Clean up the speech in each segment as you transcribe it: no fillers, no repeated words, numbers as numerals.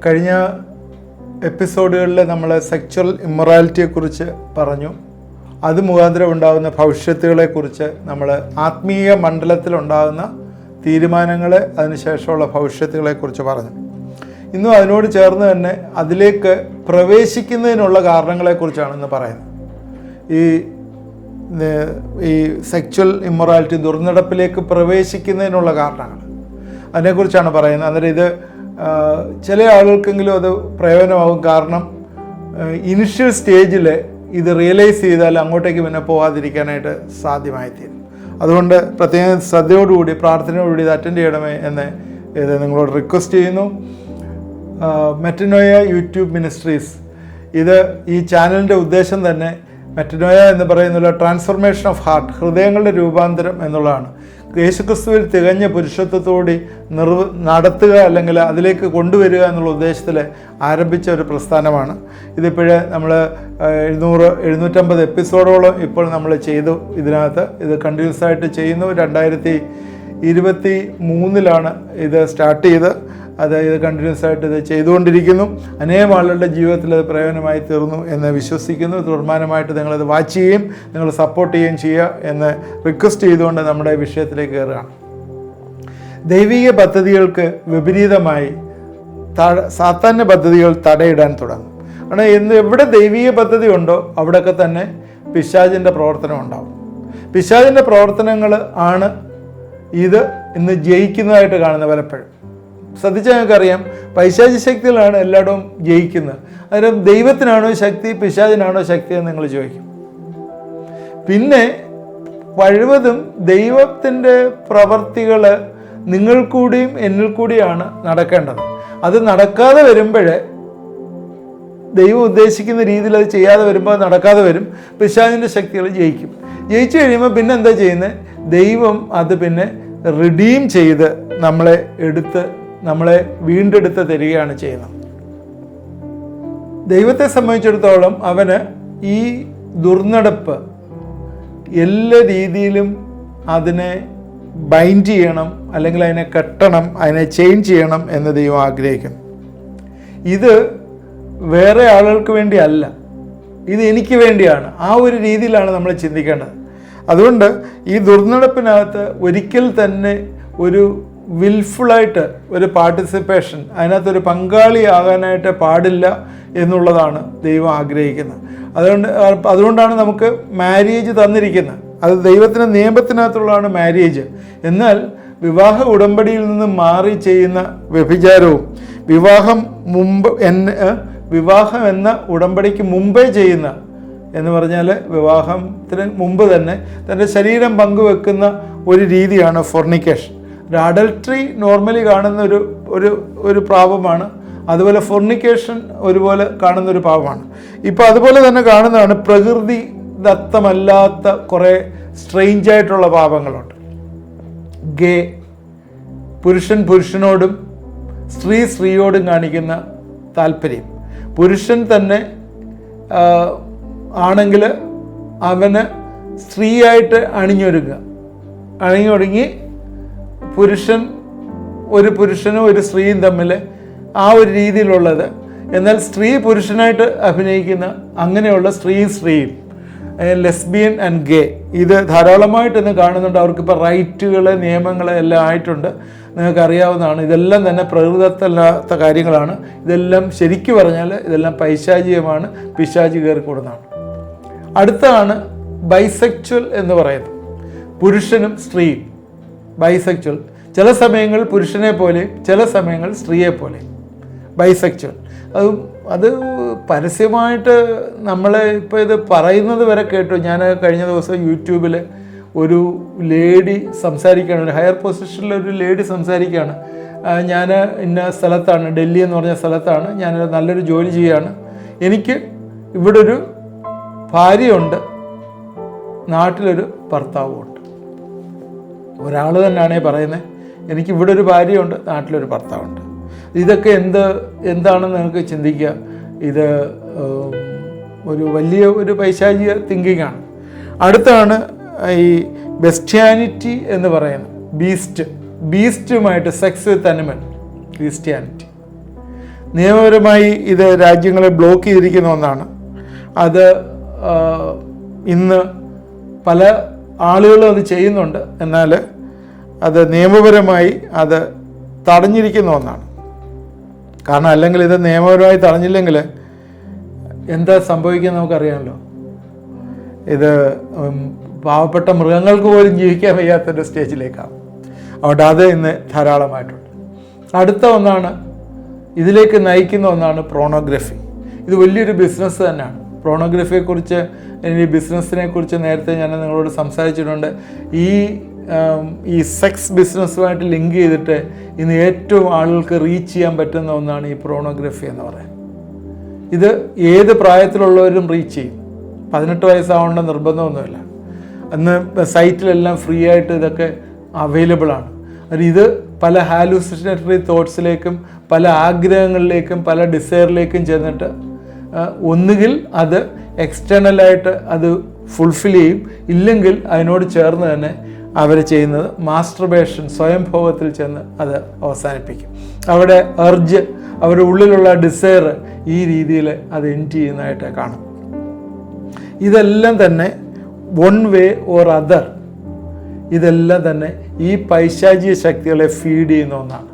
കഴിഞ്ഞ എപ്പിസോഡുകളിൽ നമ്മൾ സെക്ച്വൽ ഇമ്മൊറാലിറ്റിയെക്കുറിച്ച് പറഞ്ഞു. അത് മുഖാന്തരം ഉണ്ടാകുന്ന ഭവിഷ്യത്തുകളെക്കുറിച്ച് നമ്മൾ ആത്മീയ മണ്ഡലത്തിലുണ്ടാകുന്ന തീരുമാനങ്ങൾ, അതിനുശേഷമുള്ള ഭവിഷ്യത്തുകളെക്കുറിച്ച് പറഞ്ഞു. ഇന്നും അതിനോട് ചേർന്ന് തന്നെ അതിലേക്ക് പ്രവേശിക്കുന്നതിനുള്ള കാരണങ്ങളെക്കുറിച്ചാണ് ഇന്ന് പറയുന്നത്. ഈ സെക്ച്വൽ ഇമ്മൊറാലിറ്റി, ദുർനടപ്പിലേക്ക് പ്രവേശിക്കുന്നതിനുള്ള കാരണങ്ങൾ, അതിനെക്കുറിച്ചാണ് പറയുന്നത്. അന്നേരം ഇത് ചില ആളുകൾക്കെങ്കിലും അത് പ്രയോജനമാകും. കാരണം ഇനിഷ്യൽ സ്റ്റേജിൽ ഇത് റിയലൈസ് ചെയ്താൽ അങ്ങോട്ടേക്ക് പിന്നെ പോകാതിരിക്കാനായിട്ട് സാധ്യമായിത്തീരും. അതുകൊണ്ട് പ്രത്യേക ശ്രദ്ധയോടുകൂടി പ്രാർത്ഥനയോടുകൂടി ഇത് അറ്റൻഡ് ചെയ്യണമേ എന്ന് ഇത് നിങ്ങളോട് റിക്വസ്റ്റ് ചെയ്യുന്നു. മെറ്റനോയ യൂട്യൂബ് മിനിസ്ട്രീസ്, ഇത് ഈ ചാനലിൻ്റെ ഉദ്ദേശം തന്നെ മെറ്റനോയ എന്ന് പറയുന്നുള്ള ട്രാൻസ്ഫോർമേഷൻ ഓഫ് ഹാർട്ട്, ഹൃദയങ്ങളുടെ രൂപാന്തരം എന്നുള്ളതാണ്. യേശുക്രിസ്തുവിൽ തികഞ്ഞ പുരുഷത്വത്തോടെ നടത്തുക, അല്ലെങ്കിൽ അതിലേക്ക് കൊണ്ടുവരിക എന്നുള്ള ഉദ്ദേശത്തിൽ ആരംഭിച്ച ഒരു പ്രസ്ഥാനമാണ്. ഇതിപ്പോഴേ നമ്മൾ 750 എപ്പിസോഡോളം ഇപ്പോൾ നമ്മൾ ചെയ്തു. ഇതിനകത്ത് ഇത് കണ്ടിന്യൂസ് ആയിട്ട് ചെയ്യുന്നു. 2023 ഇത് സ്റ്റാർട്ട് ചെയ്ത് ഇത് കണ്ടിന്യൂസ് ആയിട്ട് ഇത് ചെയ്തുകൊണ്ടിരിക്കുന്നു. അനേകം ആളുകളുടെ ജീവിതത്തിൽ അത് പ്രയോജനമായി തീർന്നു എന്ന് വിശ്വസിക്കുന്നു. തുടർമാനമായിട്ട് നിങ്ങളത് വാച്ച് ചെയ്യുകയും നിങ്ങൾ സപ്പോർട്ട് ചെയ്യുകയും ചെയ്യുക എന്ന് റിക്വസ്റ്റ് ചെയ്തുകൊണ്ട് നമ്മുടെ വിഷയത്തിലേക്ക് കയറുകയാണ്. ദൈവിക പദ്ധതികൾക്ക് വിപരീതമായി സാത്താന്യ പദ്ധതികൾ തടയിടാൻ തുടങ്ങും. കാരണം എവിടെ ദൈവിക പദ്ധതി ഉണ്ടോ അവിടെയൊക്കെ തന്നെ പിശാചിൻ്റെ പ്രവർത്തനം ഉണ്ടാവും. പിശാചിൻ്റെ പ്രവർത്തനങ്ങൾ ആണ് ഇത് ഇന്ന് ജയിക്കുന്നതായിട്ട് കാണുന്നത്. പലപ്പോഴും ശ്രദ്ധിച്ചാൽ ഞങ്ങൾക്കറിയാം, പൈശാചി ശക്തികളാണ് എല്ലായിടവും ജയിക്കുന്നത്. അന്നേരം ദൈവത്തിനാണോ ശക്തി, പിശാചിനാണോ ശക്തി എന്ന് നിങ്ങൾ ചോദിക്കും. പിന്നെ കഴിവതും ദൈവത്തിൻ്റെ പ്രവർത്തികൾ നിങ്ങൾ കൂടിയും എന്നിൽ കൂടിയാണ് നടക്കേണ്ടത്. അത് നടക്കാതെ വരുമ്പോഴേ, ദൈവം ഉദ്ദേശിക്കുന്ന രീതിയിൽ അത് ചെയ്യാതെ വരുമ്പോൾ അത് നടക്കാതെ വരും. പിശാചിൻ്റെ ശക്തികൾ ജയിക്കും. ജയിച്ചു കഴിയുമ്പോൾ പിന്നെ എന്താ ചെയ്യുന്നത്? ദൈവം അത് പിന്നെ റിഡീം ചെയ്ത് നമ്മളെ വീണ്ടെടുത്ത് തരികയാണ് ചെയ്യുന്നത്. ദൈവത്തെ സംബന്ധിച്ചിടത്തോളം അവന് ഈ ദുർനടപ്പ് എല്ലാ രീതിയിലും അതിനെ ബൈൻഡ് ചെയ്യണം, അല്ലെങ്കിൽ അതിനെ കെട്ടണം, അതിനെ ചേഞ്ച് ചെയ്യണം എന്ന് ദൈവം ആഗ്രഹിക്കും. ഇത് വേറെ ആളുകൾക്ക് വേണ്ടി അല്ല, ഇത് എനിക്ക് വേണ്ടിയാണ്. ആ ഒരു രീതിയിലാണ് നമ്മൾ ചിന്തിക്കേണ്ടത്. അതുകൊണ്ട് ഈ ദുർനടപ്പിനകത്ത് ഒരിക്കൽ തന്നെ ഒരു വിൽഫുള്ളായിട്ട് ഒരു പാർട്ടിസിപ്പേഷൻ, അതിനകത്തൊരു പങ്കാളിയാകാനായിട്ട് പാടില്ല എന്നുള്ളതാണ് ദൈവം ആഗ്രഹിക്കുന്നത്. അതുകൊണ്ടാണ് നമുക്ക് മാര്യേജ് തന്നിരിക്കുന്നത്. അത് ദൈവത്തിൻ്റെ നിയമത്തിനകത്തുള്ളതാണ് മാര്യേജ്. എന്നാൽ വിവാഹ ഉടമ്പടിയിൽ നിന്ന് മാറി ചെയ്യുന്ന വ്യഭിചാരവും, വിവാഹം എന്ന ഉടമ്പടിക്ക് മുമ്പേ ചെയ്യുന്ന എന്ന് പറഞ്ഞാൽ വിവാഹത്തിന് മുമ്പ് തന്നെ തൻ്റെ ശരീരം പങ്കുവെക്കുന്ന ഒരു രീതിയാണ് ഫോർണിക്കേഷൻ. ഒരു അഡൾട്ടറി നോർമലി കാണുന്ന ഒരു പാപമാണ്. അതുപോലെ ഫോർണിക്കേഷൻ ഒരുപോലെ കാണുന്നൊരു പാപമാണ്. ഇപ്പോൾ അതുപോലെ തന്നെ കാണുന്നതാണ് പ്രകൃതി ദത്തമല്ലാത്ത കുറേ സ്ട്രെയിഞ്ചായിട്ടുള്ള പാപങ്ങളുണ്ട്. ഗേ, പുരുഷൻ പുരുഷനോടും സ്ത്രീ സ്ത്രീയോടും കാണിക്കുന്ന താല്പര്യം. പുരുഷൻ തന്നെ ആണെങ്കിൽ അവന് സ്ത്രീയായിട്ട് അണിഞ്ഞൊരുങ്ങി ഒരു പുരുഷനും ഒരു സ്ത്രീയും തമ്മിൽ ആ ഒരു രീതിയിലുള്ളത്. എന്നാൽ സ്ത്രീ പുരുഷനായിട്ട് അഭിനയിക്കുന്ന അങ്ങനെയുള്ള സ്ത്രീയും ലെസ്ബിയൻ ആൻഡ് ഗേ, ഇത് ധാരാളമായിട്ട് ഇന്ന് കാണുന്നുണ്ട്. അവർക്കിപ്പോൾ റൈറ്റുകൾ, നിയമങ്ങൾ എല്ലാം ആയിട്ടുണ്ട്. നിങ്ങൾക്കറിയാവുന്നതാണ്. ഇതെല്ലാം തന്നെ പ്രകൃതത്തല്ലാത്ത കാര്യങ്ങളാണ്. ഇതെല്ലാം ശരിക്കു പറഞ്ഞാൽ ഇതെല്ലാം പൈശാചികമാണ്, പിശാചി കയറിക്കൂടുന്നതാണ്. അടുത്താണ് ബൈസെക്ച്വൽ എന്ന് പറയുന്നത്. പുരുഷനും സ്ത്രീയും ബൈസെക്ച്വൽ. ചില സമയങ്ങൾ പുരുഷനെ പോലെ, ചില സമയങ്ങൾ സ്ത്രീയെ പോലെ. ബൈസെക്ച്വൽ അത് പരസ്യമായിട്ട് നമ്മളെ ഇപ്പോൾ ഇത് പറയുന്നത് വരെ കേട്ടു. ഞാൻ കഴിഞ്ഞ ദിവസം യൂട്യൂബിൽ ഒരു ലേഡി സംസാരിക്കുകയാണ്, ഒരു ഹയർ പൊസിഷനിലൊരു ലേഡി സംസാരിക്കുകയാണ്. ഞാൻ ഇന്ന സ്ഥലത്താണ്, ഡൽഹി എന്ന് പറഞ്ഞ സ്ഥലത്താണ്, ഞാൻ നല്ലൊരു ജോലി ചെയ്യുകയാണ്. എനിക്ക് ഇവിടെ ഒരു ഭാര്യയുണ്ട്, നാട്ടിലൊരു ഭർത്താവുമുണ്ട്. ഒരാൾ തന്നെയാണേ പറയുന്നത്, എനിക്കിവിടെ ഒരു ഭാര്യയുണ്ട്, നാട്ടിലൊരു ഭർത്താവുണ്ട്. ഇതൊക്കെ എന്താണെന്ന് നിങ്ങൾക്ക് ചിന്തിക്കുക. ഇത് ഒരു വലിയ ഒരു പൈശാചിക തിങ്കിങ് ആണ്. അടുത്താണ് ഈ ബെസ്റ്റിയാനിറ്റി എന്ന് പറയുന്നത്. ബീസ്റ്റുമായിട്ട് സെക്സ് വിത്ത് അനിമൽ, ബീസ്റ്റിയാനിറ്റി. നിയമപരമായി ഇത് രാജ്യങ്ങളെ ബ്ലോക്ക് ചെയ്തിരിക്കുന്ന ഒന്നാണ്. അത് ഇന്ന് പല ആളുകളും അത് ചെയ്യുന്നുണ്ട്, എന്നാൽ അത് നിയമപരമായി അത് തടഞ്ഞിരിക്കുന്ന ഒന്നാണ്. കാരണം അല്ലെങ്കിൽ ഇത് നിയമപരമായി തടഞ്ഞില്ലെങ്കിൽ എന്താ സംഭവിക്കുക നമുക്കറിയാമല്ലോ. ഇത് പാവപ്പെട്ട മൃഗങ്ങൾക്ക് പോലും ജീവിക്കാൻ വയ്യാത്തൊരു സ്റ്റേജിലേക്കാവും. അതുകൊണ്ട് അത് ഇന്ന് ധാരാളമായിട്ടുണ്ട്. അടുത്ത ഒന്നാണ്, ഇതിലേക്ക് നയിക്കുന്ന ഒന്നാണ് പ്രോണോഗ്രഫി. ഇത് വലിയൊരു ബിസിനസ് തന്നെയാണ്. പ്രോണോഗ്രഫിയെക്കുറിച്ച്, ഈ ബിസിനസ്സിനെ കുറിച്ച് നേരത്തെ ഞാൻ നിങ്ങളോട് സംസാരിച്ചിട്ടുണ്ട്. ഈ സെക്സ് ബിസിനസ്സുമായിട്ട് ലിങ്ക് ചെയ്തിട്ട് ഇന്ന് ഏറ്റവും ആളുകൾക്ക് റീച്ച് ചെയ്യാൻ പറ്റുന്ന ഒന്നാണ് ഈ പ്രോണോഗ്രഫി എന്ന് പറയുന്നത്. ഇത് ഏത് പ്രായത്തിലുള്ളവരും റീച്ച് ചെയ്യും. 18 വയസ്സാവേണ്ട നിർബന്ധമൊന്നുമില്ല. അന്ന് സൈറ്റിലെല്ലാം ഫ്രീ ആയിട്ട് ഇതൊക്കെ അവൈലബിൾ ആണ്. ഇത് പല ഹാലൂസിനേറ്ററി തോട്ട്സിലേക്കും പല ആഗ്രഹങ്ങളിലേക്കും പല ഡിസയറിലേക്കും ചെന്നിട്ട് ഒന്നുകിൽ അത് എക്സ്റ്റേണലായിട്ട് അത് ഫുൾഫിൽ ചെയ്യും, ഇല്ലെങ്കിൽ അതിനോട് ചേർന്ന് തന്നെ അവർ ചെയ്യുന്നത് മാസ്റ്റർബേഷൻ, സ്വയംഭോഗത്തിൽ ചെന്ന് അത് അവസാനിപ്പിക്കും. അവിടെ അർജ്, അവരുടെ ഉള്ളിലുള്ള ഡിസയർ ഈ രീതിയിൽ അത് എൻഡ് ചെയ്യുന്നതായിട്ട് കാണും. ഇതെല്ലാം തന്നെ വൺ വേ ഓർ അതർ, ഇതെല്ലാം തന്നെ ഈ പൈശാചിക ശക്തികളെ ഫീഡ് ചെയ്യുന്ന ഒന്നാണ്.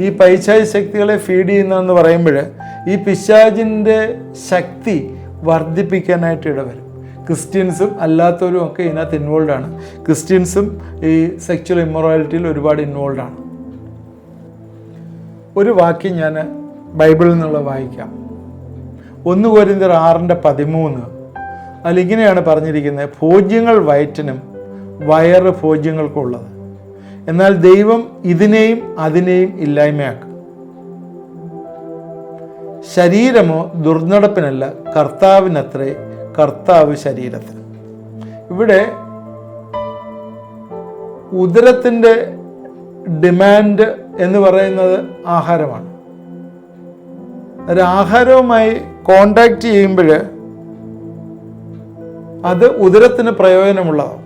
ഈ പൈശാചിക ശക്തികളെ ഫീഡ് ചെയ്യുന്നതെന്ന് പറയുമ്പോൾ ഈ പിശാചിൻ്റെ ശക്തി വർദ്ധിപ്പിക്കാനായിട്ട് ഇടവരും. ക്രിസ്ത്യൻസും അല്ലാത്തവരും ഒക്കെ ഇതിനകത്ത് ഇൻവോൾവ് ആണ്. ക്രിസ്ത്യൻസും ഈ സെക്ച്വൽ ഇമ്മൊറാലിറ്റിയിൽ ഒരുപാട് ഇൻവോൾവ് ആണ്. ഒരു വാക്യം ഞാൻ ബൈബിളിൽ നിന്നുള്ള വായിക്കാം. 1 കൊരിന്ത്യർ 6:13. അതിലിങ്ങനെയാണ് പറഞ്ഞിരിക്കുന്നത്: ഭോജ്യങ്ങൾ വയറ്റിനും വയറ് ഭോജ്യങ്ങൾക്കുള്ളത്, എന്നാൽ ദൈവം ഇതിനെയും അതിനെയും ഇല്ലായ്മയാക്കും. ശരീരമോ ദുർനടപ്പിനല്ല, കർത്താവിനത്രേ, കർത്താവ് ശരീരത്തിന്. ഇവിടെ ഉദരത്തിൻ്റെ ഡിമാൻഡ് എന്ന് പറയുന്നത് ആഹാരമാണ്. ഒരു ആഹാരവുമായി കോണ്ടാക്ട് ചെയ്യുമ്പോൾ അത് ഉദരത്തിന് പ്രയോജനമുള്ളതാണ്.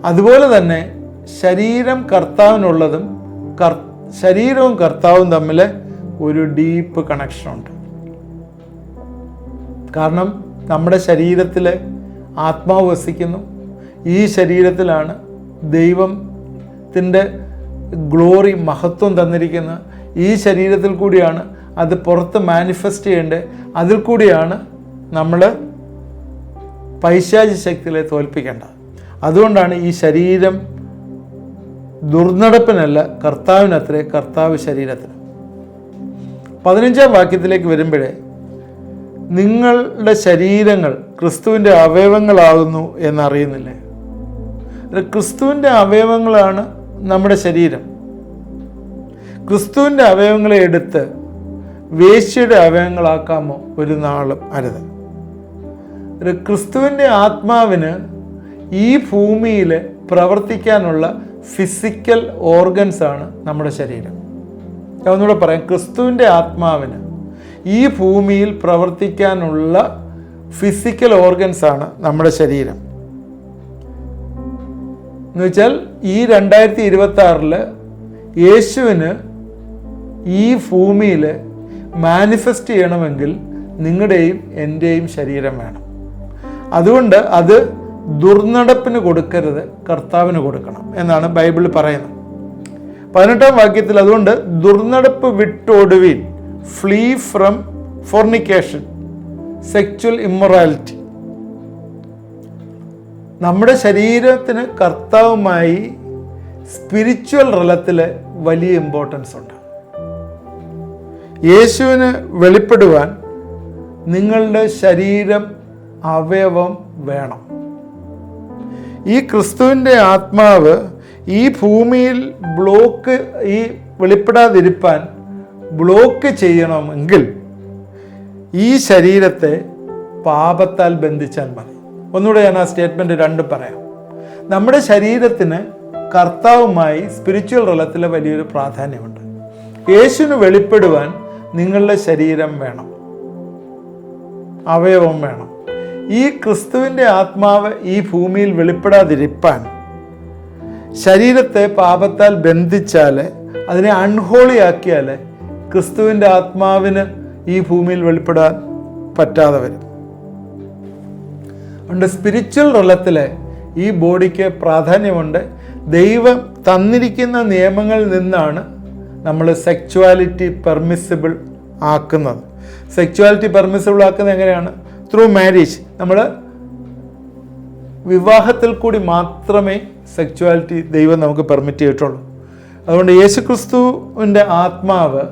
അതുപോലെ തന്നെ ശരീരം കർത്താവിനുള്ളതും ശരീരവും കർത്താവും തമ്മിൽ ഒരു ഡീപ്പ് കണക്ഷനുണ്ട്. കാരണം നമ്മുടെ ശരീരത്തിൽ ആത്മാവ് വസിക്കുന്നു. ഈ ശരീരത്തിലാണ് ദൈവത്തിൻ്റെ ഗ്ലോറി, മഹത്വം തന്നിരിക്കുന്നത്. ഈ ശരീരത്തിൽ കൂടിയാണ് അത് പുറത്ത് മാനിഫെസ്റ്റ് ചെയ്യേണ്ടത്. അതിൽ കൂടിയാണ് നമ്മൾ പൈശാചിക ശക്തികളെ തോൽപ്പിക്കേണ്ടത്. അതുകൊണ്ടാണ് ഈ ശരീരം ദുർനടപ്പിനല്ല, കർത്താവിനത്രേ, കർത്താവ് ശരീരത്തിന്. 15-ാം വാക്യത്തിലേക്ക് വരുമ്പോഴേ, നിങ്ങളുടെ ശരീരങ്ങൾ ക്രിസ്തുവിൻ്റെ അവയവങ്ങളാകുന്നു എന്നറിയുന്നില്ലേ? ക്രിസ്തുവിൻ്റെ അവയവങ്ങളാണ് നമ്മുടെ ശരീരം. ക്രിസ്തുവിൻ്റെ അവയവങ്ങളെ എടുത്ത് വേശ്യയുടെ അവയവങ്ങളാക്കാമോ? ഒരു നാളും അരുത്. ക്രിസ്തുവിൻ്റെ ആത്മാവിന് ഈ ഭൂമിയിൽ പ്രവർത്തിക്കാനുള്ള ഫിസിക്കൽ ഓർഗൻസാണ് നമ്മുടെ ശരീരം. ഒന്നുകൂടെ പറയാം, ക്രിസ്തുവിൻ്റെ ആത്മാവിന് ഈ ഭൂമിയിൽ പ്രവർത്തിക്കാനുള്ള ഫിസിക്കൽ ഓർഗൻസാണ് നമ്മുടെ ശരീരം. എന്നുവെച്ചാൽ ഈ 2026 യേശുവിന് ഈ ഭൂമിയിൽ മാനിഫെസ്റ്റ് ചെയ്യണമെങ്കിൽ നിങ്ങളുടെയും എൻ്റെയും ശരീരം വേണം. അതുകൊണ്ട് അത് ദുർനടപ്പിന് കൊടുക്കരുത്, കർത്താവിന് കൊടുക്കണം എന്നാണ് ബൈബിളിൽ പറയുന്നത്. 18-ാം വാക്യത്തിൽ, അതുകൊണ്ട് ദുർനടപ്പ് വിട്ടോടുവീൻ, flee from fornication, sexual immorality. നമ്മുടെ ശരീരത്തിന് കർത്താവുമായി സ്പിരിച്വൽ റിലത്തിൽ വലിയ ഇമ്പോർട്ടൻസ് ഉണ്ട്. യേശുവിന് വെളിപ്പെടുവാൻ നിങ്ങളുടെ ശരീരം അവയവം വേണം. ഈ ക്രിസ്തുവിൻ്റെ ആത്മാവ് ഈ ഭൂമിയിൽ ഈ വെളിപ്പെടാതിരിക്കാൻ ബ്ലോക്ക് ചെയ്യണമെങ്കിൽ ഈ ശരീരത്തെ പാപത്താൽ ബന്ധിച്ചാൽ മതി. ഒന്നുകൂടെ ഞാൻ ആ സ്റ്റേറ്റ്മെൻറ്റ് 2 പറയാം. നമ്മുടെ ശരീരത്തിന് കർത്താവുമായി സ്പിരിച്വൽ റിലത്തിൽ വലിയൊരു പ്രാധാന്യമുണ്ട്. യേശുവിന് വെളിപ്പെടുവാൻ നിങ്ങളുടെ ശരീരം വേണം, അവയവം വേണം. ഈ ക്രിസ്തുവിൻ്റെ ആത്മാവ് ഈ ഭൂമിയിൽ വെളിപ്പെടാതിരിക്കാൻ ശരീരത്തെ പാപത്താൽ ബന്ധിച്ചാൽ, അതിനെ അൺഹോളി ആക്കിയാൽ ക്രിസ്തുവിൻ്റെ ആത്മാവിന് ഈ ഭൂമിയിൽ വെളിപ്പെടാൻ പറ്റാതെ വരും. അതുകൊണ്ട് സ്പിരിച്വൽ തലത്തിലെ ഈ ബോഡിക്ക് പ്രാധാന്യമുണ്ട്. ദൈവം തന്നിരിക്കുന്ന നിയമങ്ങളിൽ നിന്നാണ് നമ്മൾ സെക്ച്വാലിറ്റി പെർമിസിബിൾ ആക്കുന്നത്. സെക്ച്വാലിറ്റി പെർമിസിബിൾ ആക്കുന്നത് എങ്ങനെയാണ്? Through marriage. നമ്മൾ വിവാഹത്തിൽ കൂടി മാത്രമേ സെക്ച്വാലിറ്റി ദൈവം നമുക്ക് പെർമിറ്റ് ചെയ്തിട്ടുള്ളൂ. അതുകൊണ്ട് യേശുക്രിസ്തുവിൻ്റെ ആത്മാവ്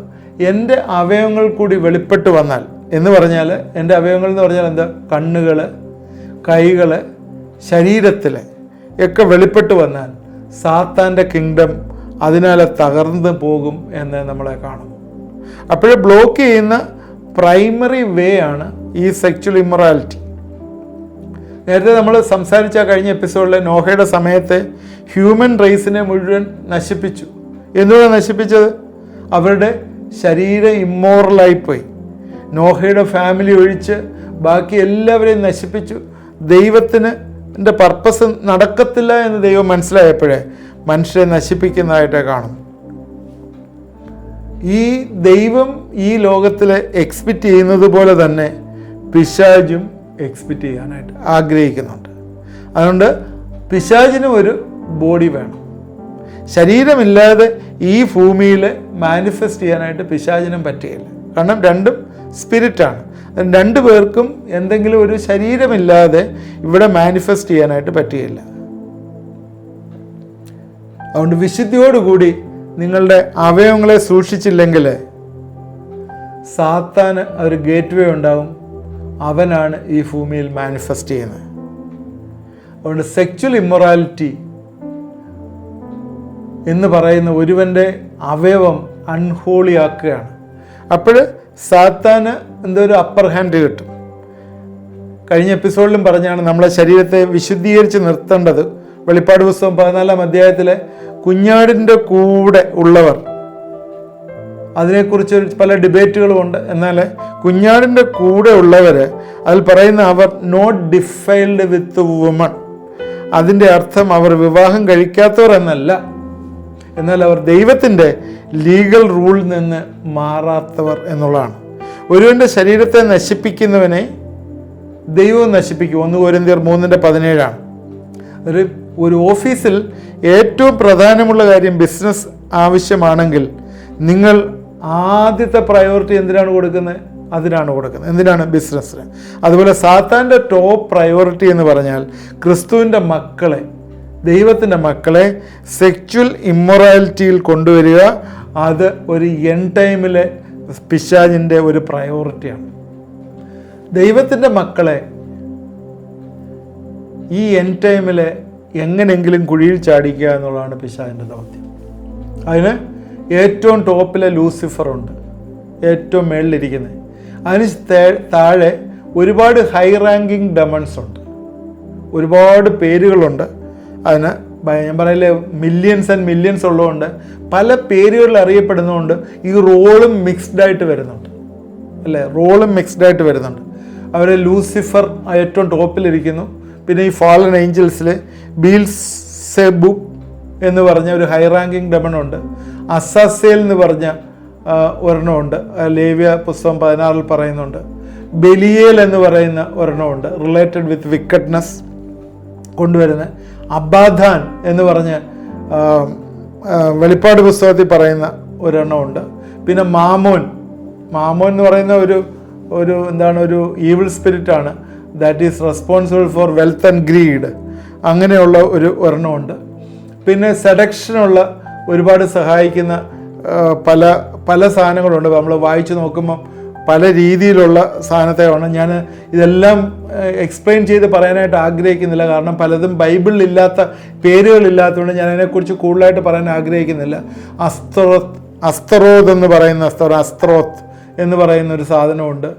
എൻ്റെ അവയവങ്ങൾ കൂടി വെളിപ്പെട്ട് വന്നാൽ, എന്ന് പറഞ്ഞാൽ എൻ്റെ അവയവങ്ങൾ എന്ന് പറഞ്ഞാൽ എന്താ? കണ്ണുകൾ, കൈകൾ, ശരീരത്തിൽ ഒക്കെ വെളിപ്പെട്ട് വന്നാൽ സാത്താൻ്റെ കിങ്ഡം അതിനാലെ തകർന്നു പോകും എന്ന് നമ്മളെ കാണും. അപ്പോഴേ ബ്ലോക്ക് ചെയ്യുന്ന പ്രൈമറി വേ ആണ് ഈ സെക്ച്വൽ ഇമ്മൊറാലിറ്റി. നേരത്തെ നമ്മൾ സംസാരിച്ച കഴിഞ്ഞ എപ്പിസോഡിൽ നോഹയുടെ സമയത്ത് ഹ്യൂമൻ റേസിനെ മുഴുവൻ നശിപ്പിച്ചു. എന്തുകൊണ്ടാണ് നശിപ്പിച്ചത്? അവരുടെ ശരീരം ഇമ്മോറലായിപ്പോയി. നോഹയുടെ ഫാമിലി ഒഴിച്ച് ബാക്കി എല്ലാവരെയും നശിപ്പിച്ചു. ദൈവത്തിന് പർപ്പസ് നടക്കത്തില്ല എന്ന് ദൈവം മനസ്സിലായപ്പോഴേ മനുഷ്യരെ നശിപ്പിക്കുന്നതായിട്ട് കാണും. ഈ ദൈവം ഈ ലോകത്തിൽ എക്സ്പെക്റ്റ് ചെയ്യുന്നത് പോലെ തന്നെ പിശാചും എക്സ്പെക്റ്റ് ചെയ്യാനായിട്ട് ആഗ്രഹിക്കുന്നുണ്ട്. അതുകൊണ്ട് പിശാചിനും ഒരു ബോഡി വേണം. ശരീരമില്ലാതെ ഈ ഭൂമിയിൽ മാനിഫെസ്റ്റ് ചെയ്യാനായിട്ട് പിശാചിനും പറ്റുകയില്ല. കാരണം രണ്ടും സ്പിരിറ്റാണ്. രണ്ടു പേർക്കും എന്തെങ്കിലും ഒരു ശരീരമില്ലാതെ ഇവിടെ മാനിഫെസ്റ്റ് ചെയ്യാനായിട്ട് പറ്റുകയില്ല. അതുകൊണ്ട് വിശുദ്ധിയോടുകൂടി നിങ്ങളുടെ അവയവങ്ങളെ സൂക്ഷിച്ചില്ലെങ്കിൽ സാത്താന് ഒരു ഗേറ്റ് വേ ഉണ്ടാവും. അവനാണ് ഈ ഭൂമിയിൽ മാനിഫെസ്റ്റ് ചെയ്യുന്നത്. അതുകൊണ്ട് സെക്ച്വൽ ഇമ്മൊറാലിറ്റി എന്ന് പറയുന്ന ഒരുവൻ്റെ അവയവം അൺഹോളി ആക്കുകയാണ്. അപ്പോൾ സാത്താന് എന്തോ ഒരു അപ്പർ ഹാൻഡ് കിട്ടും. കഴിഞ്ഞ എപ്പിസോഡിലും പറഞ്ഞാണ് നമ്മളെ ശരീരത്തെ വിശുദ്ധീകരിച്ച് നിർത്തേണ്ടത്. വെളിപ്പാട് പുസ്തകം 14-ാം അധ്യായത്തിലെ കുഞ്ഞാടിൻ്റെ കൂടെ ഉള്ളവർ, അതിനെക്കുറിച്ച് പല ഡിബേറ്റുകളുമുണ്ട്. എന്നാൽ കുഞ്ഞാടിൻ്റെ കൂടെ ഉള്ളവർ, അതിൽ പറയുന്ന അവർ നോട്ട് ഡിഫൈൽഡ് വിത്ത് വുമൺ, അതിൻ്റെ അർത്ഥം അവർ വിവാഹം കഴിക്കാത്തവർ എന്നല്ല, എന്നാൽ അവർ ദൈവത്തിൻ്റെ ലീഗൽ റൂളിൽ നിന്ന് മാറാത്തവർ എന്നുള്ളതാണ്. ഒരുവൻ്റെ ശരീരത്തെ നശിപ്പിക്കുന്നവനെ ദൈവം നശിപ്പിക്കും. 1 കൊരിന്ത്യർ 3:17. ഒരു ഓഫീസിൽ ഏറ്റവും പ്രധാനമുള്ള കാര്യം ബിസിനസ് ആവശ്യമാണെങ്കിൽ നിങ്ങൾ ആദ്യത്തെ പ്രയോറിറ്റി എന്തിനാണ് കൊടുക്കുന്നത്? അതിനാണ് കൊടുക്കുന്നത്. എന്തിനാണ്? ബിസിനസ്സിന്. അതുപോലെ സാത്താൻ്റെ ടോപ്പ് പ്രയോറിറ്റി എന്ന് പറഞ്ഞാൽ ക്രിസ്തുവിൻ്റെ മക്കളെ, ദൈവത്തിൻ്റെ മക്കളെ സെക്ച്വൽ ഇമ്മൊറാലിറ്റിയിൽ കൊണ്ടുവരിക. അത് ഒരു എൻഡ് ടൈമിലെ പിശാചിൻ്റെ ഒരു പ്രയോറിറ്റിയാണ്. ദൈവത്തിൻ്റെ മക്കളെ ഈ എൻഡ് ടൈമിൽ എങ്ങനെയെങ്കിലും കുഴിയിൽ ചാടിക്കുക എന്നുള്ളതാണ് പിശാചിൻ്റെ ദൗത്യം. അതിന് ഏറ്റവും ടോപ്പിലെ ലൂസിഫറുണ്ട്, ഏറ്റവും മേളിലിരിക്കുന്നത്. അതിന് താഴെ ഒരുപാട് ഹൈ റാങ്കിങ് ഡെമൺസ് ഉണ്ട്, ഒരുപാട് പേരുകളുണ്ട്. അതിന് ഞാൻ പറയില്ലേ, മില്യൺസ് ആൻഡ് മില്യൺസ് ഉള്ളതുകൊണ്ട് പല പേരുകളിൽ അറിയപ്പെടുന്നതുകൊണ്ട് ഈ റോളും മിക്സ്ഡായിട്ട് വരുന്നുണ്ട്, അല്ലേ? റോളും മിക്സ്ഡായിട്ട് വരുന്നുണ്ട്. അവർ ലൂസിഫർ ഏറ്റവും ടോപ്പിലിരിക്കുന്നു. പിന്നെ ഈ ഫാളൻ ഏഞ്ചൽസിൽ ബീൽസെബു എന്ന് പറഞ്ഞ ഒരു ഹൈ റാങ്കിങ് ഡെമണുണ്ട്. അസാസേൽ എന്ന് പറഞ്ഞ ഒരെണ്ണമുണ്ട്, ലേവ്യ പുസ്തകം 16 പറയുന്നുണ്ട്. ബെലിയേൽ എന്ന് പറയുന്ന ഒരെണ്ണമുണ്ട്, റിലേറ്റഡ് വിത്ത് വിക്കറ്റ്നെസ് കൊണ്ടുവരുന്ന. അബാദാൻ എന്ന് പറഞ്ഞ് വെളിപ്പാട് പുസ്തകത്തിൽ പറയുന്ന ഒരെണ്ണമുണ്ട്. പിന്നെ മാമോൻ എന്ന് പറയുന്ന ഒരു എന്താണ്, ഒരു ഈവിൾ സ്പിരിറ്റാണ്. That is responsible for wealth and greed. അങ്ങനെയുള്ള ഒരെണ്ണമുണ്ട്. പിന്നെ സെഡക്ഷനുള്ള ഒരുപാട് സഹായിക്കുന്ന പല സാധനങ്ങളുണ്ട്. നമ്മൾ വായിച്ച് നോക്കുമ്പം പല രീതിയിലുള്ള സാധനത്തെയാണ്. ഞാൻ ഇതെല്ലാം എക്സ്പ്ലെയിൻ ചെയ്ത് പറയാനായിട്ട് ആഗ്രഹിക്കുന്നില്ല, കാരണം പലതും ബൈബിളിലില്ലാത്ത പേരുകളില്ലാത്തതുകൊണ്ട് ഞാൻ അതിനെക്കുറിച്ച് കൂടുതലായിട്ട് പറയാൻ ആഗ്രഹിക്കുന്നില്ല. അസ്തറോത്ത് എന്ന് പറയുന്ന ഒരു സാധനമുണ്ട്.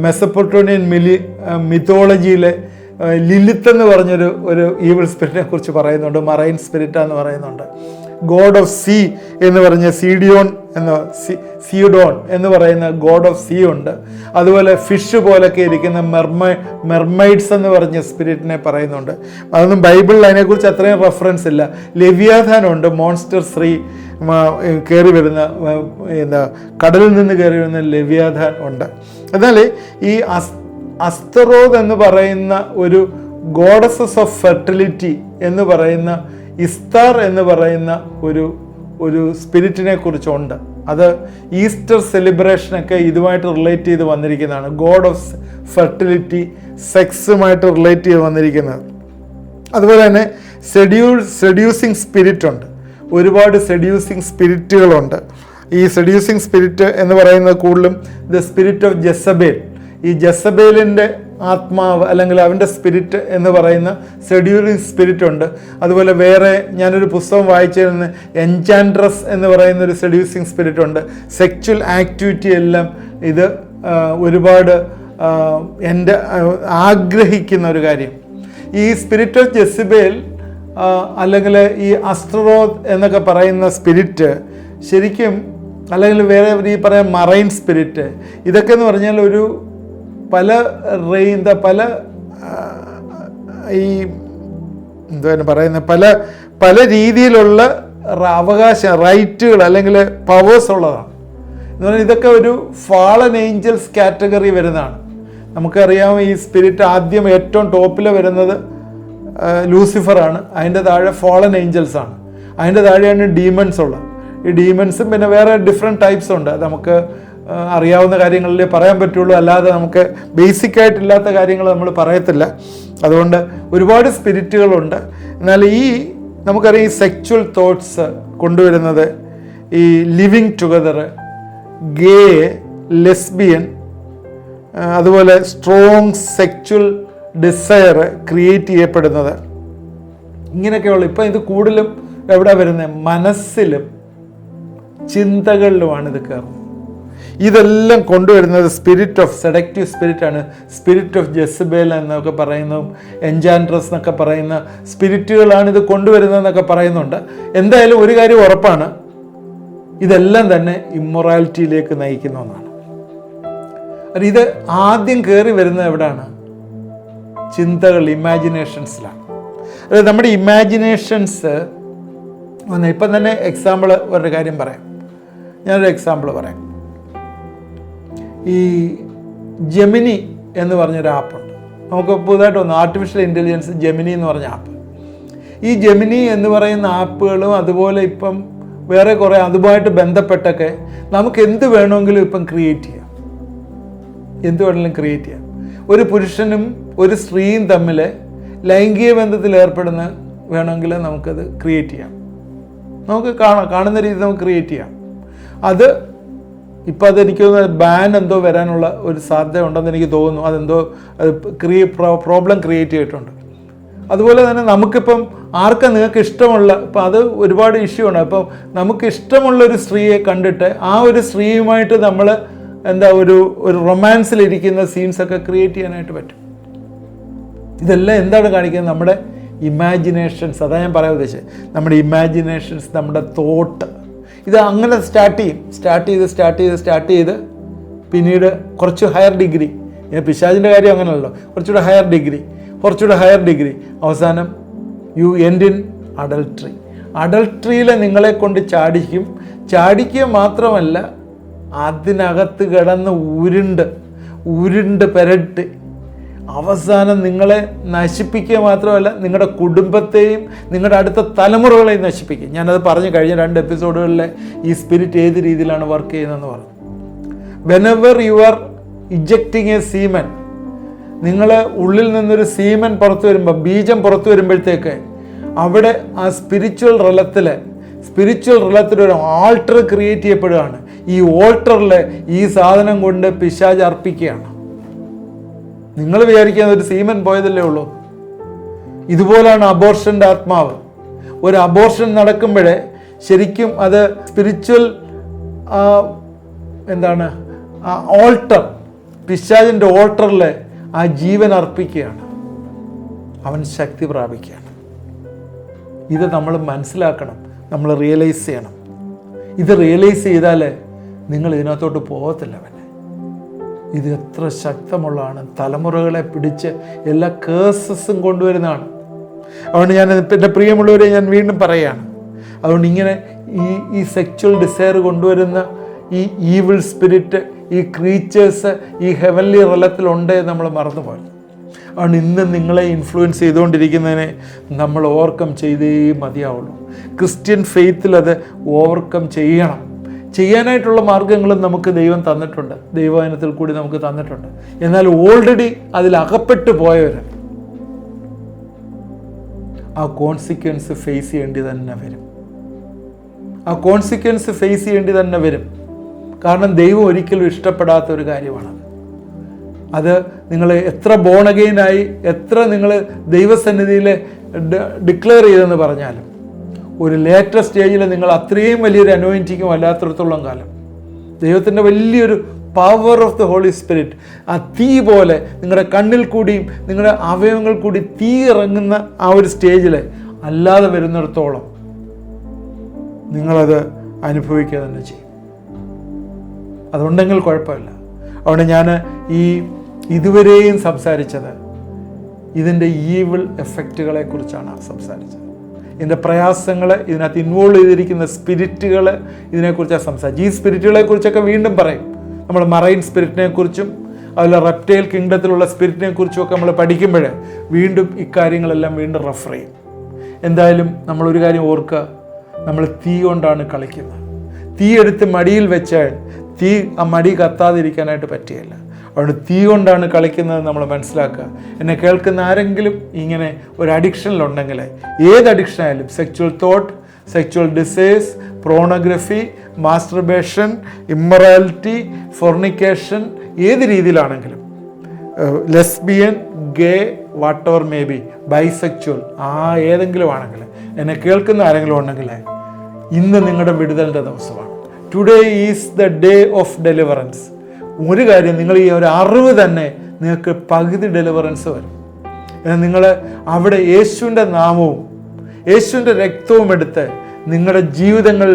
മെസപ്പൊട്ടോമിയൻ മിത്തോളജിയിലെ ലിലിത്ത് എന്ന് പറഞ്ഞൊരു ഈവിൾ സ്പിരിറ്റിനെ കുറിച്ച് പറയുന്നുണ്ട്. മറൈൻ സ്പിരിറ്റാന്ന് പറയുന്നുണ്ട്. ഗോഡ് ഓഫ് സീ എന്ന് പറഞ്ഞ സിയോഡോൺ എന്ന് പറയുന്ന ഗോഡ് ഓഫ് സീ ഉണ്ട്. അതുപോലെ ഫിഷ് പോലൊക്കെ ഇരിക്കുന്ന മെർമൈഡ്സ് എന്ന് പറഞ്ഞ സ്പിരിറ്റിനെ പറയുന്നുണ്ട്. അതൊന്നും ബൈബിളിൽ അതിനെക്കുറിച്ച് അത്രയും റെഫറൻസ് ഇല്ല. ലെവിയാഥാനുണ്ട്, മോൺസ്റ്റർ കയറി വരുന്ന കടലിൽ നിന്ന് കയറി വരുന്ന ലെവിയാഥാൻ ഉണ്ട്. എന്നാൽ ഈ അസ്തറോത്ത് എന്ന് പറയുന്ന ഒരു ഗോഡസസ് ഓഫ് ഫെർട്ടിലിറ്റി എന്ന് പറയുന്ന ഇസ്താർ എന്ന് പറയുന്ന ഒരു സ്പിരിറ്റിനെ കുറിച്ചുണ്ട്. അത് ഈസ്റ്റർ സെലിബ്രേഷനൊക്കെ ഇതുമായിട്ട് റിലേറ്റ് ചെയ്ത് വന്നിരിക്കുന്നതാണ്. ഗോഡ് ഓഫ് ഫെർട്ടിലിറ്റി, സെക്സുമായിട്ട് റിലേറ്റ് ചെയ്ത് വന്നിരിക്കുന്നത്. അതുപോലെ തന്നെ സെഡ്യൂസിങ് സ്പിരിറ്റ് ഉണ്ട്. ഒരുപാട് സെഡ്യൂസിങ് സ്പിരിറ്റുകളുണ്ട്. ഈ സെഡ്യൂസിങ് സ്പിരിറ്റ് എന്ന് പറയുന്നത് കൂടുതലും ദ സ്പിരിറ്റ് ഓഫ് ജെസബേൽ, ഈ ജെസബേലിൻ്റെ ആത്മാവ് അല്ലെങ്കിൽ അവൻ്റെ സ്പിരിറ്റ് എന്ന് പറയുന്ന സെഡ്യൂസിങ് സ്പിരിറ്റ് ഉണ്ട്. അതുപോലെ വേറെ ഞാനൊരു പുസ്തകം വായിച്ചിരുന്ന എൻചാൻഡ്രസ് എന്ന് പറയുന്ന ഒരു സെഡ്യൂസിങ് സ്പിരിറ്റ് ഉണ്ട്. സെക്ച്വൽ ആക്ടിവിറ്റി എല്ലാം ഇത് ഒരുപാട് എൻ്റെ ആഗ്രഹിക്കുന്ന ഒരു കാര്യം. ഈ സ്പിരിറ്റ് ഓഫ് ജെസബേൽ അല്ലെങ്കിൽ ഈ അസ്ട്രോത്ത് എന്നൊക്കെ പറയുന്ന സ്പിരിറ്റ് ശരിക്കും, അല്ലെങ്കിൽ വേറെ ഈ പറയാം മറൈൻ സ്പിരിറ്റ്, ഇതൊക്കെ എന്ന് പറഞ്ഞാൽ ഒരു പല ഈ എന്താണ് പറയുന്നത്, പല രീതിയിലുള്ള അവകാശം, റൈറ്റുകൾ അല്ലെങ്കിൽ പവേഴ്സ് ഉള്ളതാണ്. എന്ന് പറഞ്ഞാൽ ഇതൊക്കെ ഒരു ഫാളൻ ഏഞ്ചൽസ് കാറ്റഗറി വരുന്നതാണ്. നമുക്കറിയാം ഈ സ്പിരിറ്റ് ആദ്യം ഏറ്റവും ടോപ്പിൽ വരുന്നത് ലൂസിഫറാണ്. അതിൻ്റെ താഴെ ഫാളൻ ഏഞ്ചൽസ് ആണ്. അതിൻ്റെ താഴെയാണ് ഡീമൺസ് ഉള്ളത്. ഈ ഡീമൺസും പിന്നെ വേറെ ഡിഫറെൻറ്റ് ടൈപ്സ് ഉണ്ട്. നമുക്ക് അറിയാവുന്ന കാര്യങ്ങളിലേ പറയാൻ പറ്റുള്ളൂ, അല്ലാതെ നമുക്ക് ബേസിക്കായിട്ടില്ലാത്ത കാര്യങ്ങൾ നമ്മൾ പറയത്തില്ല. അതുകൊണ്ട് ഒരുപാട് സ്പിരിറ്റുകളുണ്ട്. എന്നാൽ നമുക്കറിയാം ഈ സെക്ച്വൽ തോട്ട്സ് കൊണ്ടുവരുന്നത് ഈ ലിവിങ് ടുഗദർ, ഗേ, ലെസ്ബിയൻ, അതുപോലെ സ്ട്രോങ് സെക്ച്വൽ ഡിസയർ ക്രിയേറ്റ് ചെയ്യപ്പെടുന്നത്, ഇങ്ങനെയൊക്കെയുള്ള. ഇപ്പം ഇത് കൂടുതലും എവിടെ വരുന്നത്? മനസ്സിലും ചിന്തകളിലുമാണ് ഇത് കയറുന്നത്. ഇതെല്ലാം കൊണ്ടുവരുന്നത് സ്പിരിറ്റ് ഓഫ് സെഡക്റ്റീവ് സ്പിരിറ്റാണ്. സ്പിരിറ്റ് ഓഫ് ജെസബേൽ എന്നൊക്കെ പറയുന്നതും എൻചാൻഡ്രസ് എന്നൊക്കെ പറയുന്ന സ്പിരിറ്റുകളാണ് ഇത് കൊണ്ടുവരുന്നതെന്നൊക്കെ പറയുന്നുണ്ട്. എന്തായാലും ഒരു കാര്യം ഉറപ്പാണ്, ഇതെല്ലാം തന്നെ ഇമ്മൊറാലിറ്റിയിലേക്ക് നയിക്കുന്ന ഒന്നാണ്. ഇത് ആദ്യം കയറി വരുന്നത് എവിടെയാണ്? ചിന്തകൾ, ഇമാജിനേഷൻസിലാണ്. അതായത് നമ്മുടെ ഇമാജിനേഷൻസ് ഇപ്പം തന്നെ എക്സാമ്പിൾ ഒരു കാര്യം പറയാം. ഞാനൊരു എക്സാമ്പിൾ പറയാം. ഈ ജെമിനി എന്ന് പറഞ്ഞൊരു ആപ്പുണ്ട്. നമുക്ക് പുതുതായിട്ട് വന്നു ആർട്ടിഫിഷ്യൽ ഇൻ്റലിജൻസ് ജെമിനി എന്ന് പറഞ്ഞ ആപ്പ്. ഈ ജെമിനി എന്ന് പറയുന്ന ആപ്പുകളും അതുപോലെ ഇപ്പം വേറെ കുറേ അതുമായിട്ട് ബന്ധപ്പെട്ടൊക്കെ നമുക്ക് എന്ത് വേണമെങ്കിലും ഇപ്പം ക്രിയേറ്റ് ചെയ്യാം. എന്ത് വേണമെങ്കിലും ക്രിയേറ്റ് ചെയ്യാം. ഒരു പുരുഷനും ഒരു സ്ത്രീയും തമ്മിൽ ലൈംഗിക ബന്ധത്തിൽ ഏർപ്പെടുന്ന വേണമെങ്കിൽ നമുക്കത് ക്രിയേറ്റ് ചെയ്യാം. നമുക്ക് കാണുന്ന രീതി നമുക്ക് ക്രിയേറ്റ് ചെയ്യാം. അത് ഇപ്പം അതെനിക്ക് ബാൻ എന്തോ വരാനുള്ള ഒരു സാധ്യത ഉണ്ടെന്ന് എനിക്ക് തോന്നുന്നു. അതെന്തോ പ്രോബ്ലം ക്രിയേറ്റ് ചെയ്തിട്ടുണ്ട്. അതുപോലെ തന്നെ നമുക്കിപ്പം നിങ്ങൾക്ക് ഇഷ്ടമുള്ള, ഇപ്പം അത് ഒരുപാട് ഇഷ്യൂ ഉണ്ട്. അപ്പം നമുക്ക് ഇഷ്ടമുള്ളൊരു സ്ത്രീയെ കണ്ടിട്ട് ആ ഒരു സ്ത്രീയുമായിട്ട് നമ്മൾ ഒരു റൊമാൻസിലിരിക്കുന്ന സീൻസൊക്കെ ക്രിയേറ്റ് ചെയ്യാനായിട്ട് പറ്റും. ഇതെല്ലാം എന്താണ് കാണിക്കുന്നത്? നമ്മുടെ ഇമാജിനേഷൻസ്. അതാ ഞാൻ പറയാൻ ഉദ്ദേശിച്ചത്. നമ്മുടെ ഇമാജിനേഷൻസ്, നമ്മുടെ തോട്ട്, ഇത് അങ്ങനെ സ്റ്റാർട്ട് ചെയ്ത് പിന്നീട് കുറച്ച് ഹയർ ഡിഗ്രി, പിശാചിൻ്റെ കാര്യം അങ്ങനെയല്ലോ, കുറച്ചുകൂടെ ഹയർ ഡിഗ്രി, അവസാനം യു എൻഡ് ഇൻ അഡൾട്ടറി. അഡൾട്ടറിയിൽ നിങ്ങളെ കൊണ്ട് ചാടിക്കുക മാത്രമല്ല, അതിനകത്ത് കിടന്ന് ഉരുണ്ട് പെരട്ട് അവസാനം നിങ്ങളെ നശിപ്പിക്കുക മാത്രമല്ല, നിങ്ങളുടെ കുടുംബത്തെയും നിങ്ങളുടെ അടുത്ത തലമുറകളെയും നശിപ്പിക്കും. ഞാനത് പറഞ്ഞു കഴിഞ്ഞ 2 എപ്പിസോഡുകളിലെ ഈ സ്പിരിറ്റ് ഏത് രീതിയിലാണ് വർക്ക് ചെയ്യുന്നതെന്ന് പറഞ്ഞു. Whenever you are ejecting a semen, നിങ്ങൾ ഉള്ളിൽ നിന്നൊരു സീമൻ പുറത്തു വരുമ്പോൾ, ബീജം പുറത്തു വരുമ്പോഴത്തേക്ക് അവിടെ ആ സ്പിരിച്വൽ റിലത്തിൽ ഒരു ആൾട്ടർ ക്രിയേറ്റ് ചെയ്യപ്പെടുകയാണ്. ഈ ഓൾട്ടറിൽ ഈ സാധനം കൊണ്ട് പിശാച് അർപ്പിക്കുകയാണ്. നിങ്ങൾ വിചാരിക്കുന്നത് ഒരു സീമൻ പോയതല്ലേ ഉള്ളൂ. ഇതുപോലാണ് അബോർഷൻ്റെ ആത്മാവ്. ഒരു അബോർഷൻ നടക്കുമ്പോഴേ ശരിക്കും അത് സ്പിരിച്വൽ ഓൾട്ടർ, പിശാചിൻ്റെ ഓൾട്ടറിൽ ആ ജീവൻ അർപ്പിക്കുകയാണ്. അവൻ ശക്തി പ്രാപിക്കുകയാണ്. ഇത് നമ്മൾ മനസ്സിലാക്കണം, നമ്മൾ റിയലൈസ് ചെയ്യണം. ഇത് റിയലൈസ് ചെയ്താൽ നിങ്ങൾ ഇതിനകത്തോട്ട് പോകത്തില്ല. ഇത് എത്ര ശക്തമുള്ളതാണ്. തലമുറകളെ പിടിച്ച് എല്ലാ കേഴ്സസും കൊണ്ടുവരുന്നതാണ്. അതുകൊണ്ട് ഞാൻ എൻ്റെ പ്രിയമുള്ളവരെ ഞാൻ വീണ്ടും പറയുകയാണ്, അതുകൊണ്ട് ഇങ്ങനെ ഈ സെക്ച്വൽ ഡിസയർ കൊണ്ടുവരുന്ന ഈ ഈവിൾ സ്പിരിറ്റ്, ഈ ക്രീച്ചേഴ്സ് ഈ ഹെവൻലി റലത്തിലുണ്ട് നമ്മൾ മറന്നുപോയി. അതുകൊണ്ട് ഇന്ന് നിങ്ങളെ ഇൻഫ്ലുവൻസ് ചെയ്തുകൊണ്ടിരിക്കുന്നതിനെ നമ്മൾ ഓവർകം ചെയ്തേ മതിയാവുള്ളൂ. ക്രിസ്ത്യൻ ഫെയ്ത്തിൽ അത് ഓവർകം ചെയ്യണം. ചെയ്യാനായിട്ടുള്ള മാർഗങ്ങളും നമുക്ക് ദൈവം തന്നിട്ടുണ്ട്, ദൈവവചനത്തിൽ കൂടി നമുക്ക് തന്നിട്ടുണ്ട്. എന്നാൽ ഓൾറെഡി അതിലകപ്പെട്ടു പോയവർ ആ കോൺസിക്വൻസ് ഫേസ് ചെയ്യേണ്ടി തന്നെ വരും. കാരണം ദൈവം ഒരിക്കലും ഇഷ്ടപ്പെടാത്ത ഒരു കാര്യമാണത്. അത് നിങ്ങൾ എത്ര ബോൺ അഗെയിനായി, എത്ര നിങ്ങൾ ദൈവസന്നിധിയിൽ ഡിക്ലെയർ ചെയ്തെന്ന് പറഞ്ഞാലും ഒരു ലേറ്റസ്റ്റ് സ്റ്റേജിൽ നിങ്ങൾ അത്രയും വലിയൊരു അനോയിൻറ്റിങ്ങും അല്ലാത്തടത്തോളം കാലം ദൈവത്തിൻ്റെ വലിയൊരു power of the holy spirit, ആ തീ പോലെ നിങ്ങളുടെ കണ്ണിൽ കൂടിയും നിങ്ങളുടെ അവയവങ്ങൾ കൂടി തീ ഇറങ്ങുന്ന ആ ഒരു സ്റ്റേജിൽ അല്ലാതെ വരുന്നിടത്തോളം നിങ്ങളത് അനുഭവിക്കുക തന്നെ ചെയ്യും. അതുണ്ടെങ്കിൽ കുഴപ്പമില്ല. അതുകൊണ്ട് ഞാൻ ഇതുവരെയും സംസാരിച്ചത് ഇതിൻ്റെ ഈവിൾ എഫക്റ്റുകളെ കുറിച്ചാണ് സംസാരിച്ചത്. ഇതിൻ്റെ പ്രയാസങ്ങൾ, ഇതിനകത്ത് ഇൻവോൾവ് ചെയ്തിരിക്കുന്ന സ്പിരിറ്റുകൾ, ഇതിനെക്കുറിച്ചാണ് സംസാരിച്ചത്. ഈ സ്പിരിറ്റുകളെ കുറിച്ചൊക്കെ വീണ്ടും പറയും. നമ്മൾ മറൈൻ സ്പിരിറ്റിനെ കുറിച്ചും അതുപോലെ റെപ്റ്റൈൽ കിങ്ഡത്തിലുള്ള സ്പിരിറ്റിനെ കുറിച്ചുമൊക്കെ നമ്മൾ പഠിക്കുമ്പോൾ വീണ്ടും ഇക്കാര്യങ്ങളെല്ലാം വീണ്ടും റെഫർ ചെയ്യും. എന്തായാലും നമ്മളൊരു കാര്യം ഓർക്കുക, നമ്മൾ തീ കൊണ്ടാണ് കളിക്കുന്നത്. തീ എടുത്ത് മടിയിൽ വെച്ചാൽ ആ മടി കത്താതിരിക്കാനായിട്ട് പറ്റുകയില്ല. അതുകൊണ്ട് തീ കൊണ്ടാണ് കളിക്കുന്നത് നമ്മൾ മനസ്സിലാക്കുക. എന്നെ കേൾക്കുന്ന ആരെങ്കിലും ഇങ്ങനെ ഒരു അഡിക്ഷനിലുണ്ടെങ്കിൽ, ഏത് അഡിക്ഷനായാലും, sexual thought, sexual desire, pornography, masturbation, immorality, fornication, ഏത് രീതിയിലാണെങ്കിലും, lesbian, gay, whatever may be, bisexual, ഏതെങ്കിലും ആണെങ്കിൽ, എന്നെ കേൾക്കുന്ന ആരെങ്കിലും ഉണ്ടെങ്കിൽ ഇന്ന് നിങ്ങളുടെ വിടുതലിൻ്റെ ദിവസമാണ്. Today is the day of deliverance. ഒരു കാര്യം, നിങ്ങൾ ഈ ഒരു അറിവ് തന്നെ നിങ്ങൾക്ക് പകുതി ഡെലിവറൻസ് വരും. നിങ്ങൾ അവിടെ യേശുവിൻ്റെ നാമവും യേശുവിൻ്റെ രക്തവും എടുത്ത് നിങ്ങളുടെ ജീവിതങ്ങൾ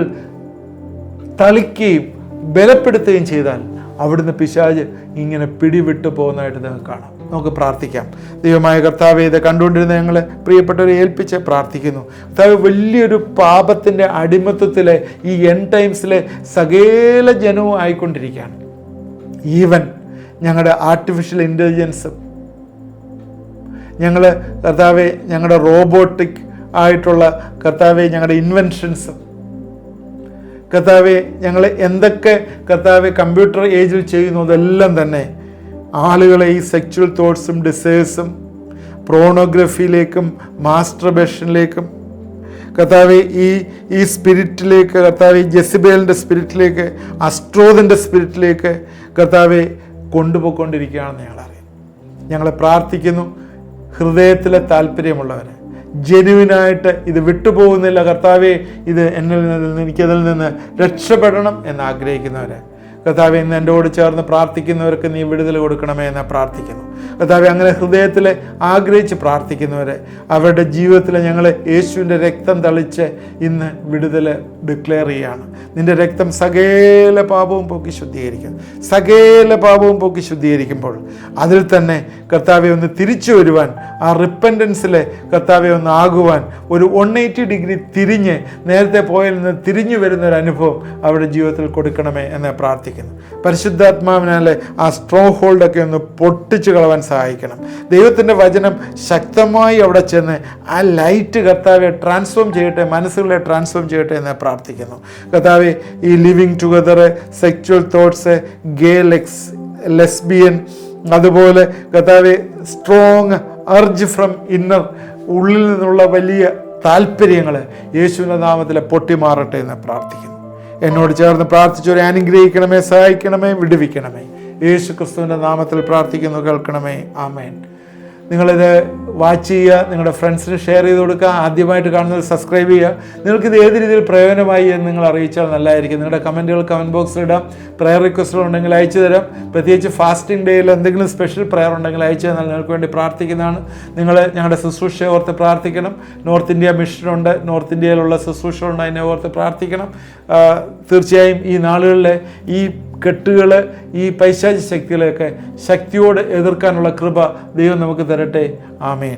തളിക്കുകയും ബലപ്പെടുത്തുകയും ചെയ്താൽ അവിടുന്ന് പിശാച് ഇങ്ങനെ പിടിവിട്ടു പോകുന്നതായിട്ട് നിങ്ങൾക്ക് കാണാം. നമുക്ക് പ്രാർത്ഥിക്കാം. ദൈവമായ കർത്താവേ, ഇത് കണ്ടുകൊണ്ടിരുന്ന ഞങ്ങൾ പ്രിയപ്പെട്ടവരെ ഏൽപ്പിച്ച് പ്രാർത്ഥിക്കുന്നു. കർത്താവ്, വലിയൊരു പാപത്തിൻ്റെ അടിമത്വത്തിലെ ഈ എൻഡ് ടൈംസിലെ സകല ജനവും ആയിക്കൊണ്ടിരിക്കുകയാണ്. ഈവൻ ഞങ്ങളുടെ ആർട്ടിഫിഷ്യൽ ഇൻ്റലിജൻസും ഞങ്ങൾ കർത്താവെ ഞങ്ങളുടെ റോബോട്ടിക് ആയിട്ടുള്ള കർത്താവെ ഞങ്ങളുടെ ഇൻവെൻഷൻസും കർത്താവെ ഞങ്ങൾ എന്തൊക്കെ കർത്താവെ കമ്പ്യൂട്ടർ ഏജിൽ ചെയ്യുന്നു അതെല്ലാം തന്നെ ആളുകളെ ഈ സെക്ച്വൽ തോട്ട്സും ഡിസൈഴ്സും പ്രോണോഗ്രഫിയിലേക്കും മാസ്റ്റർബേഷനിലേക്കും കർത്താവെ ഈ സ്പിരിറ്റിലേക്ക്, കർത്താവെ ജെസിബേലിൻ്റെ സ്പിരിറ്റിലേക്ക്, അസ്ട്രോദിൻ്റെ സ്പിരിറ്റിലേക്ക് കർത്താവെ കൊണ്ടുപോയിക്കൊണ്ടിരിക്കുകയാണെന്ന് ഞങ്ങളറിയാം. ഞങ്ങളെ പ്രാർത്ഥിക്കുന്നു, ഹൃദയത്തിലെ താല്പര്യമുള്ളവരെ, ജെനുവിനായിട്ട് ഇത് വിട്ടുപോകുന്നില്ല കർത്താവെ, ഇത് എനിക്കതിൽ നിന്ന് രക്ഷപ്പെടണം എന്ന് ആഗ്രഹിക്കുന്നവരെ കർത്താവെ, ഇന്ന് എന്നോട് ചേർന്ന് പ്രാർത്ഥിക്കുന്നവർക്ക് നീ വിടുതൽ കൊടുക്കണമേ എന്ന് പ്രാർത്ഥിക്കുന്നു. കർത്താവെ, അങ്ങനെ ഹൃദയത്തിൽ ആഗ്രഹിച്ച് പ്രാർത്ഥിക്കുന്നവരെ അവരുടെ ജീവിതത്തിൽ ഞങ്ങൾ യേശുവിൻ്റെ രക്തം തളിച്ച് ഇന്ന് വിടുതൽ ഡിക്ലെയർ ചെയ്യുകയാണ്. നിൻ്റെ രക്തം സകല പാപവും പോക്കി ശുദ്ധീകരിക്കുന്നു. സകല പാപവും പോക്കി ശുദ്ധീകരിക്കുമ്പോൾ അതിൽ തന്നെ കർത്താവെ ഒന്ന് തിരിച്ചു വരുവാൻ, ആ റിപ്പൻറ്റൻസിൽ കർത്താവെ ഒന്ന് ആകുവാൻ, ഒരു 180 ഡിഗ്രി തിരിഞ്ഞ് നേരത്തെ പോയതിൽ നിന്ന് തിരിഞ്ഞു വരുന്നൊരു അനുഭവം അവരുടെ ജീവിതത്തിൽ കൊടുക്കണമേ എന്ന് പ്രാർത്ഥിക്കുന്നു. പരിശുദ്ധാത്മാവിനാലെ ആ സ്ട്രോങ് ഹോൾഡൊക്കെ ഒന്ന് പൊട്ടിച്ചു കളവാൻ സഹായിക്കണം. ദൈവത്തിൻ്റെ വചനം ശക്തമായി അവിടെ ചെന്ന് ആ ലൈറ്റ് കർത്താവെ ട്രാൻസ്ഫോം ചെയ്യട്ടെ, മനസ്സുകളെ ട്രാൻസ്ഫോം ചെയ്യട്ടെ എന്ന് പ്രാർത്ഥിക്കുന്നു. കർത്താവെ, ഈ ലിവിങ് ടുഗദർ, സെക്ച്വൽ തോട്ട്സ്, ഗേ, ലെസ്ബിയൻ, അതുപോലെ കർത്താവെ സ്ട്രോങ് അർജ് ഫ്രം ഇന്നർ, ഉള്ളിൽ നിന്നുള്ള വലിയ താല്പര്യങ്ങൾ യേശുവിൻ്റെ നാമത്തിൽ പൊട്ടിമാറട്ടെ എന്ന് പ്രാർത്ഥിക്കുന്നു. എന്നോട് ചേർന്ന് പ്രാർത്ഥിച്ചവരെ അനുഗ്രഹിക്കണമേ, സഹായിക്കണമേ, വിടുവിക്കണമേ. യേശു ക്രിസ്തുവിൻ്റെ നാമത്തിൽ പ്രാർത്ഥിക്കുന്നു, കേൾക്കണമേ. ആമേൻ. നിങ്ങളിത് വാച്ച് ചെയ്യുക, നിങ്ങളുടെ ഫ്രണ്ട്സിന് ഷെയർ ചെയ്ത് കൊടുക്കുക. ആദ്യമായിട്ട് കാണുന്നത് സബ്സ്ക്രൈബ് ചെയ്യുക. നിങ്ങൾക്കിത് ഏത് രീതിയിൽ പ്രയോജനമായി എന്ന് നിങ്ങൾ അറിയിച്ചാൽ നല്ലതായിരിക്കും. നിങ്ങളുടെ കമൻറ്റുകൾ കമൻറ്റ് ബോക്സിൽ ഇടാം. പ്രയർ റിക്വസ്റ്റുകൾ ഉണ്ടെങ്കിൽ അയച്ചു തരാം. പ്രത്യേകിച്ച് ഫാസ്റ്റിംഗ് ഡേയിൽ എന്തെങ്കിലും സ്പെഷ്യൽ പ്രയർ ഉണ്ടെങ്കിൽ അയച്ചു തന്നാൽ നിങ്ങൾക്ക് വേണ്ടി പ്രാർത്ഥിക്കുന്നതാണ്. നിങ്ങൾ ഞങ്ങളുടെ ശുശ്രൂഷയെ ഓർത്ത് പ്രാർത്ഥിക്കണം. നോർത്ത് ഇന്ത്യ മിഷനുണ്ട്, നോർത്ത് ഇന്ത്യയിലുള്ള ശുശ്രൂഷകളുണ്ട്, അതിനെ ഓർത്ത് പ്രാർത്ഥിക്കണം. തീർച്ചയായും ഈ നാളുകളിലെ ഈ കെട്ടുകൾ, ഈ പൈശാചിക ശക്തികളെയൊക്കെ ശക്തിയോട് എതിർക്കാനുള്ള കൃപ ദൈവം നമുക്ക് തരട്ടെ. ആമേൻ.